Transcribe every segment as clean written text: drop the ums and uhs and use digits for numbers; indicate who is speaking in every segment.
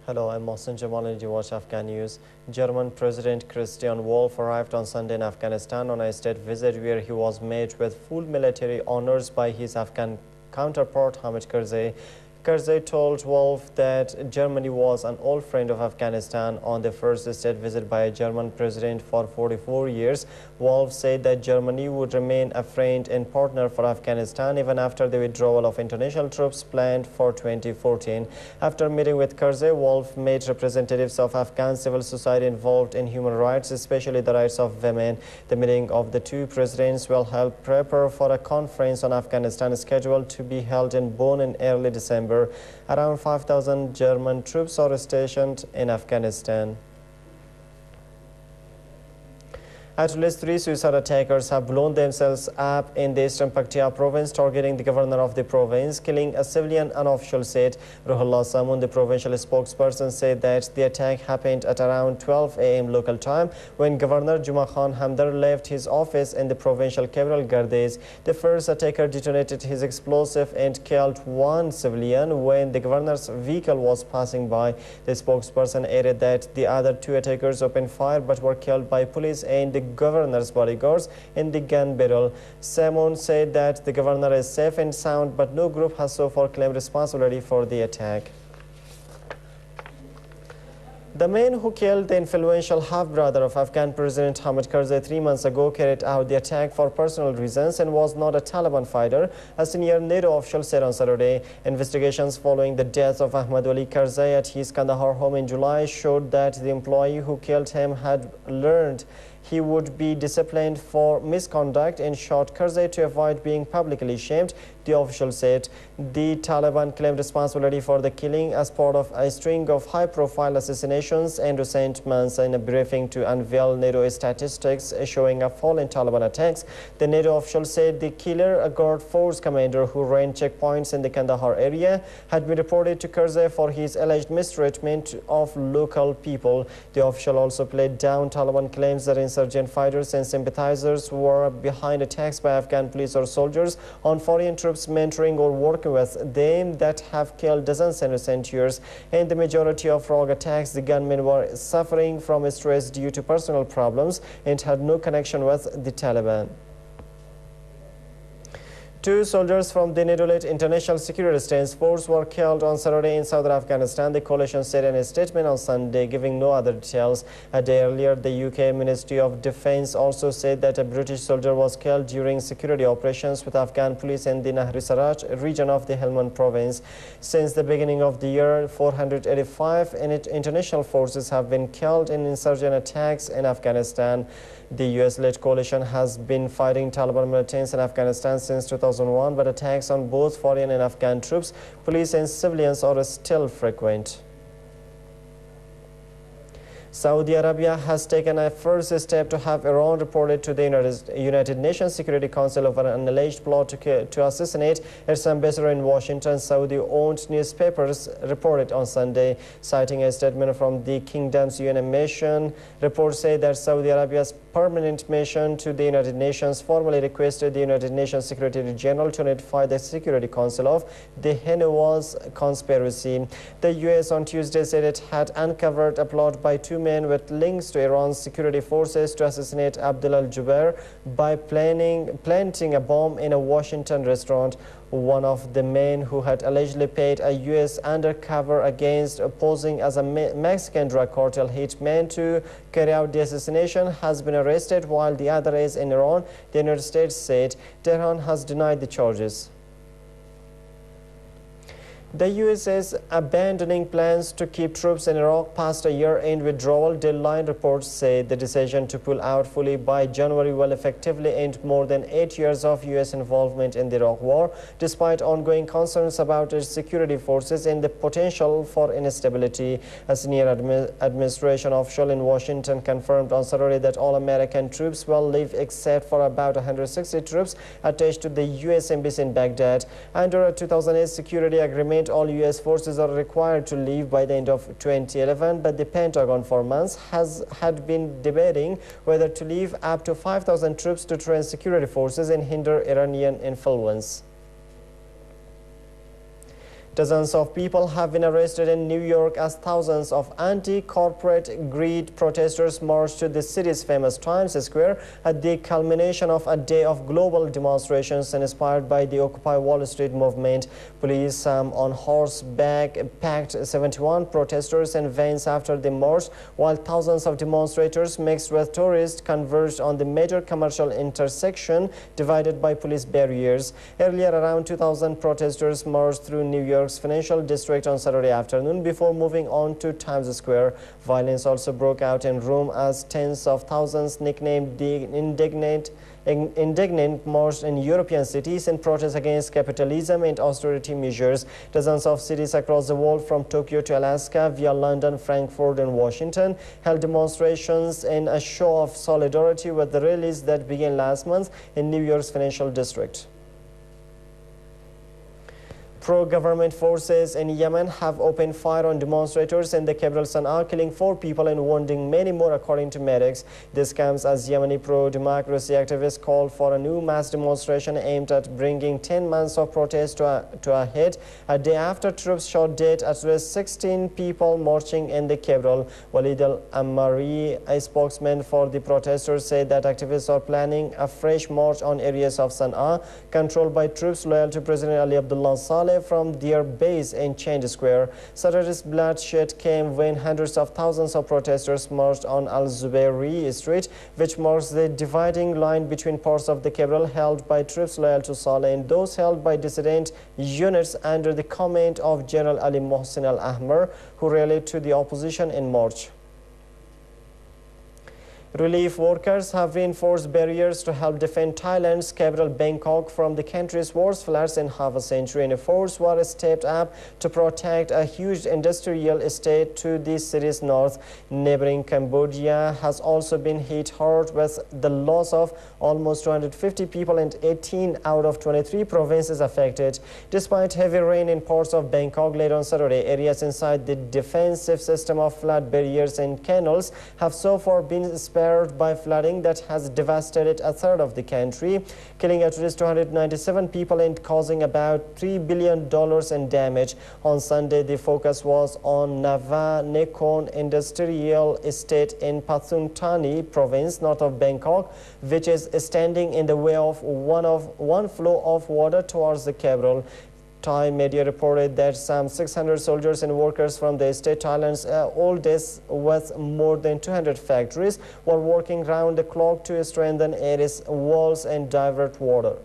Speaker 1: Hello, I'm Mohsen Jamal and you watch Afghanews. German President Christian Wolff arrived on Sunday in Afghanistan on a state visit where he was met with full military honors by his Afghan counterpart Hamid Karzai. Karzai told Wolff that Germany was an old friend of Afghanistan on the first state visit by a German president for 44 years. Wolff said that Germany would remain a friend and partner for Afghanistan even after the withdrawal of international troops planned for 2014. After meeting with Karzai, Wolff met representatives of Afghan civil society involved in human rights, especially the rights of women. The meeting of the two presidents will help prepare for a conference on Afghanistan scheduled to be held in Bonn in early December. Around 5,000 German troops are stationed in Afghanistan. At least 3 suicide attackers have blown themselves up in the eastern Paktia province, targeting the governor of the province, killing a civilian, an official said. Ruhullah Samun, the provincial spokesperson, said that the attack happened at around 12 a.m. local time when Governor Juma Khan Hamdar left his office in the provincial capital Gardes. The first attacker detonated his explosive and killed one civilian when the governor's vehicle was passing by. The spokesperson added that the other 2 attackers opened fire but were killed by police and the governor's bodyguards in the gun battle. Samon said that the governor is safe and sound, but no group has so far claimed responsibility for the attack. The man who killed the influential half-brother of Afghan President Hamid Karzai 3 months ago carried out the attack for personal reasons and was not a Taliban fighter, a senior NATO official said on Saturday. Investigations following the death of Ahmad Wali Karzai at his Kandahar home in July showed that the employee who killed him had learned he would be disciplined for misconduct and shot Karzai to avoid being publicly shamed, the official said. The Taliban claimed responsibility for the killing as part of a string of high-profile assassinations in recent months. In a briefing to unveil NATO statistics showing a fall in Taliban attacks, the NATO official said the killer, a guard force commander who ran checkpoints in the Kandahar area, had been reported to Karzai for his alleged mistreatment of local people. The official also played down Taliban claims that insurgent fighters and sympathizers were behind attacks by Afghan police or soldiers on foreign troops mentoring or working with them that have killed dozens in recent years. In the majority of rogue attacks, the gunmen were suffering from stress due to personal problems and had no connection with the Taliban. 2 soldiers from the NATO-led International Security Assistance Force were killed on Saturday in southern Afghanistan, the coalition said in a statement on Sunday, giving no other details. A day earlier, the UK Ministry of Defence also said that a British soldier was killed during security operations with Afghan police in the Nahri-Sarraj region of the Helmand province. Since the beginning of the year, 485 international forces have been killed in insurgent attacks in Afghanistan. The US-led coalition has been fighting Taliban militants in Afghanistan since 2001, but attacks on both foreign and Afghan troops, police and civilians are still frequent. Saudi Arabia has taken a first step to have Iran reported to the United Nations Security Council over an alleged plot to assassinate its ambassador in Washington. Saudi-owned newspapers reported on Sunday, citing a statement from the kingdom's UN mission. Reports say that Saudi Arabia's permanent mission to the United Nations formally requested the United Nations Secretary General to notify the Security Council of the Henawaz conspiracy. The US on Tuesday said it had uncovered a plot by 2 men with links to Iran's security forces to assassinate Abdullah al-Jubair by planting a bomb in a Washington restaurant. One of the men who had allegedly paid a U.S. undercover agent posing as a Mexican drug cartel hitman to carry out the assassination has been arrested, while the other is in Iran, the United States said. Tehran has denied the charges. The U.S. is abandoning plans to keep troops in Iraq past a year-end withdrawal deadline. Reports say the decision to pull out fully by January will effectively end more than 8 years of U.S. involvement in the Iraq war, despite ongoing concerns about its security forces and the potential for instability. A senior administration official in Washington confirmed on Saturday that all American troops will leave except for about 160 troops attached to the U.S. embassy in Baghdad. Under a 2008 security agreement, all U.S. forces are required to leave by the end of 2011, but the Pentagon for months had been debating whether to leave up to 5,000 troops to train security forces and hinder Iranian influence. Dozens of people have been arrested in New York as thousands of anti-corporate greed protesters marched to the city's famous Times Square at the culmination of a day of global demonstrations inspired by the Occupy Wall Street movement. Police on horseback packed 71 protesters in vans after the march, while thousands of demonstrators mixed with tourists converged on the major commercial intersection divided by police barriers. Earlier, around 2,000 protesters marched through New York's financial district on Saturday afternoon before moving on to Times Square. Violence also broke out in Rome as tens of thousands, nicknamed the indignant, marched in European cities in protest against capitalism and austerity measures. Dozens of cities across the world, from Tokyo to Alaska via London, Frankfurt and Washington, held demonstrations in a show of solidarity with the rallies that began last month in New York's financial district. Pro-government forces in Yemen have opened fire on demonstrators in the capital Sana'a, killing 4 people and wounding many more, according to medics. This comes as Yemeni pro-democracy activists called for a new mass demonstration aimed at bringing 10 months of protest to a head, a day after troops shot dead at least 16 people marching in the capital. Walid al-Amari, a spokesman for the protesters, said that activists are planning a fresh march on areas of Sana'a controlled by troops loyal to President Ali Abdullah Saleh from their base in Change Square. Saturday's bloodshed came when hundreds of thousands of protesters marched on Al-Zubairi Street, which marks the dividing line between parts of the capital held by troops loyal to Saleh and those held by dissident units under the command of General Ali Mohsin al-Ahmar, who rallied to the opposition in March. Relief workers have reinforced barriers to help defend Thailand's capital Bangkok from the country's worst floods in half a century, and efforts were stepped up to protect a huge industrial estate to the city's north. Neighboring Cambodia has also been hit hard with the loss of almost 250 people and 18 out of 23 provinces affected. Despite heavy rain in parts of Bangkok late on Saturday, areas inside the defensive system of flood barriers and canals have so far been spared by flooding that has devastated a third of the country, killing at least 297 people and causing about $3 billion in damage. On Sunday, the focus was on Nava Nakhon Industrial Estate in Pathum Thani province, north of Bangkok, which is standing in the way of one flow of water towards the capital. Thai media reported that some 600 soldiers and workers from the state, Thailand's oldest with more than 200 factories, were working round the clock to strengthen its walls and divert water.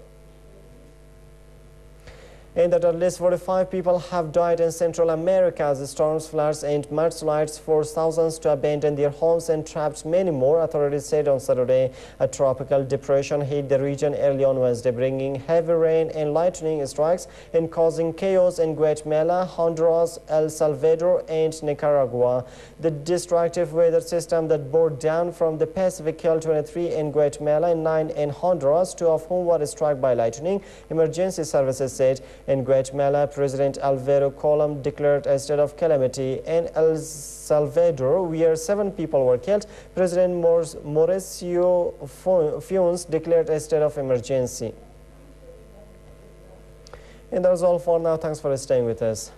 Speaker 1: And that at least 45 people have died in Central America as storms, floods and mudslides forced thousands to abandon their homes and trapped many more, authorities said on Saturday. A tropical depression hit the region early on Wednesday, bringing heavy rain and lightning strikes and causing chaos in Guatemala, Honduras, El Salvador and Nicaragua. The destructive weather system that bore down from the Pacific killed 23 in Guatemala and 9 in Honduras, 2 of whom were struck by lightning, emergency services said. In Guatemala, President Alvaro Colom declared a state of calamity. In El Salvador, where 7 people were killed, President Mauricio Funes declared a state of emergency. And that's all for now. Thanks for staying with us.